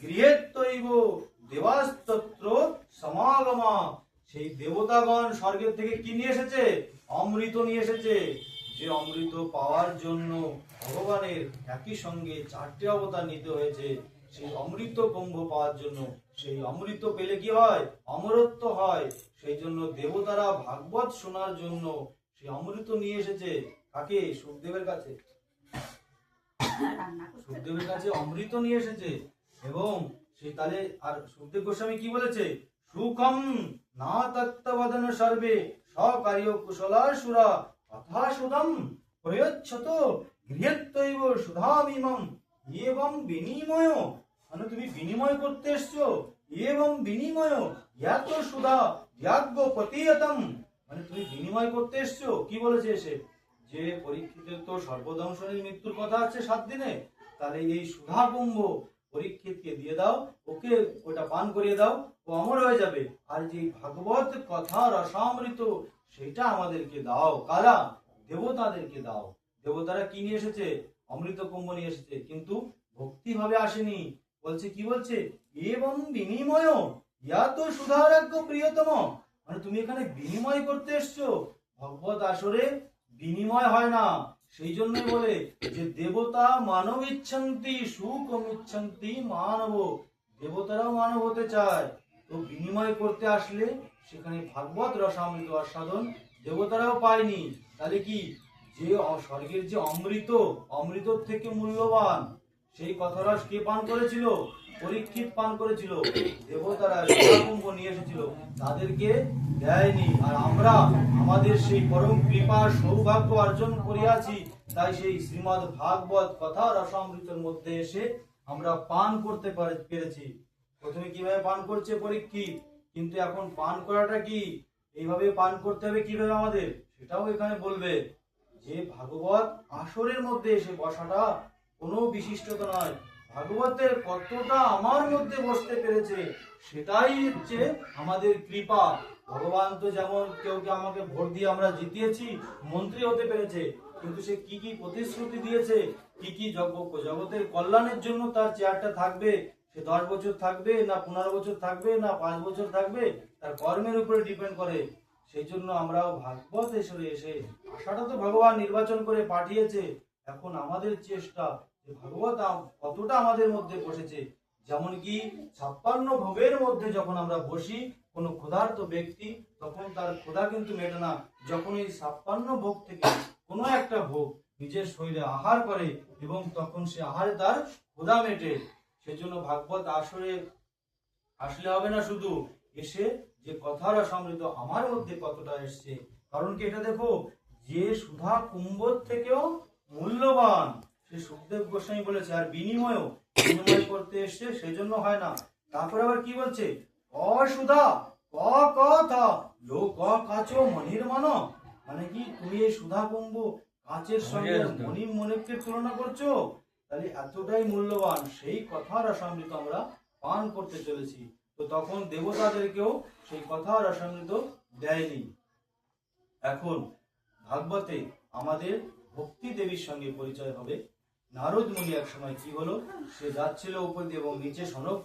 গৃহেত্তৈব দেবাস্তত্র সমাগমা। সেই দেবতাগণ স্বর্গের থেকে কি নিয়ে এসেছে? অমৃত নিয়ে এসেছে। যে অমৃত পাওয়ার জন্য ভগবানের একই সঙ্গে 4টে অবতার নিতে হয়েছে। সেই অমৃত কুম্ভ পাওয়ার জন্য, সেই অমৃত পেলে কি হয়? অমরত্ব হয়। সেই জন্য দেবতারা ভাগবত শোনার জন্য সেই অমৃত নিয়ে এসেছে। কাকে? সুখদেবের কাছে। সুখদেবের কাছে অমৃত নিয়ে এসেছে। এবং সেই তালে আর সুখদেব গোস্বামী কি বলেছে? সুখম না তত্ত্ববদন সর্বে সকার্য কুশলা সুরা কথা সুদম প্রয়চ্ছত গৃহত্বৈব সুধামিমম এবং বিনিময়। মানে তুমি বিনিময় করতে এসছো। এবং বিনিময় ইয়াত সুধা ইয়াজ্ঞ পতিয়তম। মানে তুমি বিনিময় করতে এসছো। কি বলেছে এসে? যে পরীক্ষিতের তো সর্বদংশনের মৃত্যুর কথা আছে 7 দিনে, তাহলে এই সুধা কুম্ভ পরীক্ষিতকে দিয়ে দাও, ওকে ওটা পান করিয়ে দাও, ও অমর হয়ে যাবে। আর যে ভাগবত কথা রসামৃত সেটা আমাদেরকে দাও। কারা? দেবতাদেরকে দাও। দেবতারা কি নিয়ে এসেছে? অমৃত কুম্ভ নিয়ে এসেছে, কিন্তু ভক্তি ভাবে আসেনি। বলছে কি বলছে? এবং বিনিময় ইয়া তো সুধারাজ্ঞ প্রিয়তম। মানে তুমি এখানে বিনিময় করতে এসছো। ভগবত আসরে বিনিময় হয় না। সেই জন্যই বলে যে দেবতা মানব ইচ্ছন্তি সুখম ইচ্ছন্তি মানব। দেবতারাও মানব হতে চায়, তো বিনিময় করতে আসলে সেখানে ভাগবত রসামৃত আস্বাদন দেবতারাও পায়নি। তাহলে কি? যে স্বর্গের যে অমৃত, অমৃতর থেকে মূল্যবান সেই কথারস কে পান করেছিল? পরীক্ষিত পান করেছিল। দেবতারা কুম্ভ নিয়ে এসেছিল, তাদেরকে দেয়নি। আর আমরা আমাদের সেই পরম কৃপা সৌভাগ্য অর্জন করিয়াছি, তাই সেই শ্রীমদ ভাগবত কথা রসামৃতের মধ্যে এসে আমরা পান করতে পেরেছি। প্রথমে কিভাবে পান করছে পরীক্ষিত, কিন্তু এখন পান করাটা কি? এইভাবে পান করতে হবে কিভাবে আমাদের, সেটাও এখানে বলবে। যে ভাগবত আসরের মধ্যে এসে বসাটা কোনো বিশিষ্টতা নয়। ভাগবতের কতটা আমার মধ্যে বসতে পেরেছে সেটাই হচ্ছে আমাদের কৃপা। ভগবান তো যেমন কেউ আমাকে ভোট দিয়ে আমরা জিতিয়েছি, মন্ত্রী হতে পেরেছে, কিন্তু সে কি কি প্রতিশ্রুতি দিয়েছে, কি কি জগতের কল্যাণের জন্য তার চেয়ারটা থাকবে, সে 10 বছর থাকবে না 15 বছর থাকবে না 5 বছর থাকবে, তার কর্মের উপরে ডিপেন্ড করে। সেই জন্য আমরাও ভাগবত এসে আশাটা তো ভগবান নির্বাচন করে পাঠিয়েছে। এখন আমাদের চেষ্টা যে ভাগবত কতটা আমাদের মধ্যে বসেছে। যেমন কি 56 ভোগের মধ্যে যখন আমরা বসি, কোনো ক্ষুধার্ত ব্যক্তি, তখন তার ক্ষুধা কিন্তু মেটে না। যখন এই 56 ভোগ থেকে কোনো একটা ভোগ নিজের শরীরে আহার করে এবং তখন সে আহারে তার ক্ষুধা মেটে। সেজন্য ভাগবত আসরে আসলে হবে না শুধু, এসে যে কথার সমৃদ্ধ আমার মধ্যে কতটা এসছে। কারণ কি? এটা দেখো, যে সুধা কুম্ভ থেকেও মূল্যবান সে সুখদেব গোস্বামী বলেছে। আর বিনিময় করতে এসছে, সেজন্য হয় না। তারপর আবার কি বলছে? অসুধা ক কথা লো ক কাচো মনির মানো। মানে কি? তুমি এই সুধা কুম্ভ কাচের সঙ্গে মণিকে তুলনা করছো? তাহলে এতটাই মূল্যবান সেই কথার রসামৃত আমরা পান করতে চলেছি। তো তখন দেবতাদেরকেও সেই কথা রসামৃত দেয়নি। এখন ভাগবতে আমাদের ভক্তি দেবীর সঙ্গে পরিচয় হবে। নারদ মুনি এক সময় কি হলো, সে যাচ্ছিল উপর দিয়ে এবং নিচে সনক